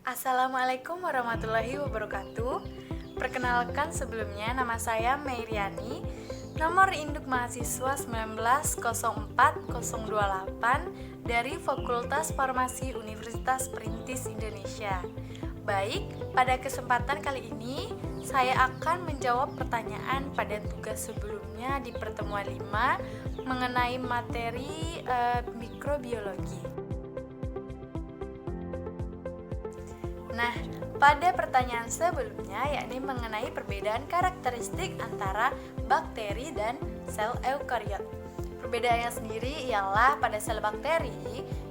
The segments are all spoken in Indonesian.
Assalamualaikum warahmatullahi wabarakatuh. Perkenalkan sebelumnya, nama saya Meiriani. Nomor induk mahasiswa 1904028 dari Fakultas Farmasi Universitas Perintis Indonesia. Baik, pada kesempatan kali ini saya akan menjawab pertanyaan pada tugas sebelumnya di pertemuan 5 mengenai materi mikrobiologi. Nah, pada pertanyaan sebelumnya yakni mengenai perbedaan karakteristik antara bakteri dan sel eukariot. Perbedaannya sendiri ialah pada sel bakteri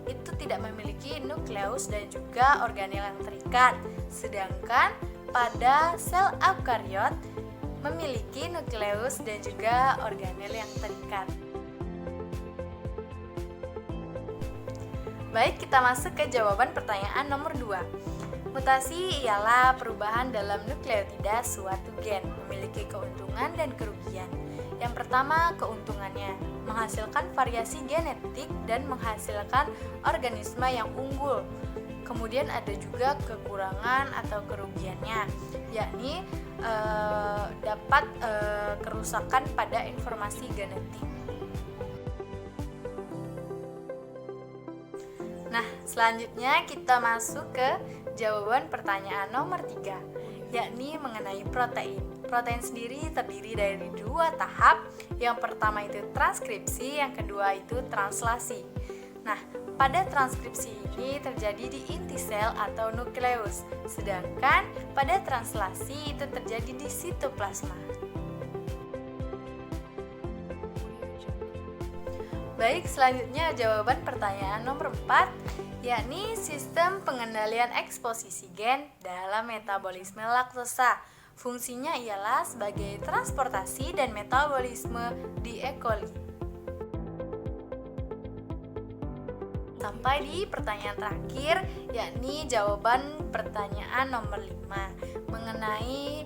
itu tidak memiliki nukleus dan juga organel yang terikat, sedangkan pada sel eukariot memiliki nukleus dan juga organel yang terikat. Baik, kita masuk ke jawaban pertanyaan nomor 2. Mutasi ialah perubahan dalam nukleotida suatu gen, memiliki keuntungan dan kerugian. Yang pertama, keuntungannya menghasilkan variasi genetik dan menghasilkan organisme yang unggul. Kemudian ada juga kekurangan atau kerugiannya, yakni dapat kerusakan pada informasi genetik. Nah, selanjutnya kita masuk ke jawaban pertanyaan nomor 3, yakni mengenai protein. Protein sendiri terdiri dari 2 tahap. Yang pertama itu transkripsi, yang kedua itu translasi. Nah, pada transkripsi ini terjadi di inti sel atau nukleus, sedangkan pada translasi itu terjadi di sitoplasma. Baik, selanjutnya jawaban pertanyaan nomor 4, yakni sistem pengendalian eksposisi gen dalam metabolisme laktosa. Fungsinya ialah sebagai transportasi dan metabolisme di E. coli. Sampai di pertanyaan terakhir, yakni jawaban pertanyaan nomor 5 mengenai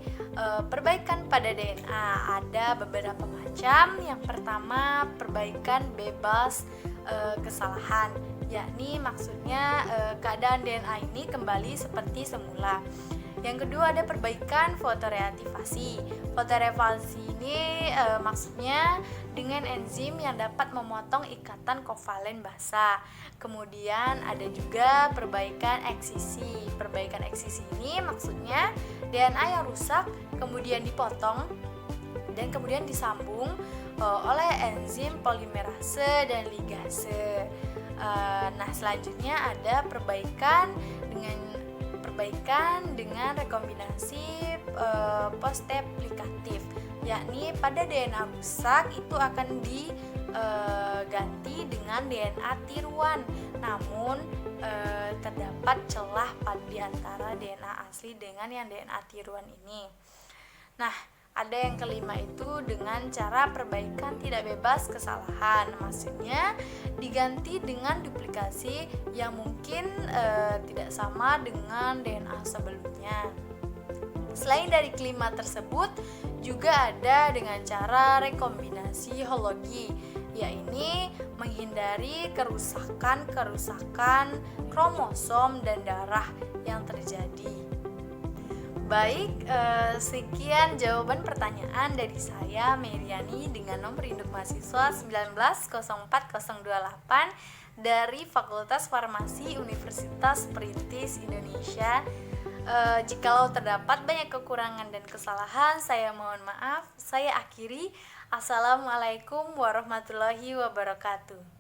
perbaikan pada DNA. Ada beberapa macam. Yang pertama, perbaikan bebas kesalahan, yakni maksudnya keadaan DNA ini kembali seperti semula. Yang kedua, ada perbaikan fotoreaktivasi. Fotoreaktivasi ini maksudnya dengan enzim yang dapat memotong ikatan kovalen basa. Kemudian ada juga perbaikan eksisi. Perbaikan eksisi ini maksudnya DNA yang rusak kemudian dipotong dan kemudian disambung oleh enzim polimerase dan ligase. Nah, selanjutnya ada perbaikan dengan rekombinasi posteplikatif, yakni pada DNA rusak itu akan diganti dengan DNA tiruan, namun terdapat celah di antara DNA asli dengan yang DNA tiruan ini. Nah, ada yang kelima itu dengan cara perbaikan tidak bebas kesalahan, maksudnya diganti dengan duplikasi yang mungkin tidak sama dengan DNA sebelumnya. Selain dari kelima tersebut, juga ada dengan cara rekombinasi homologi, yaitu menghindari kerusakan kromosom dan darah yang terjadi. Baik, sekian jawaban pertanyaan dari saya, Meiriani, dengan nomor induk mahasiswa 1904028 dari Fakultas Farmasi Universitas Perintis Indonesia. Jikalau terdapat banyak kekurangan dan kesalahan, saya mohon maaf. Saya akhiri. Assalamualaikum warahmatullahi wabarakatuh.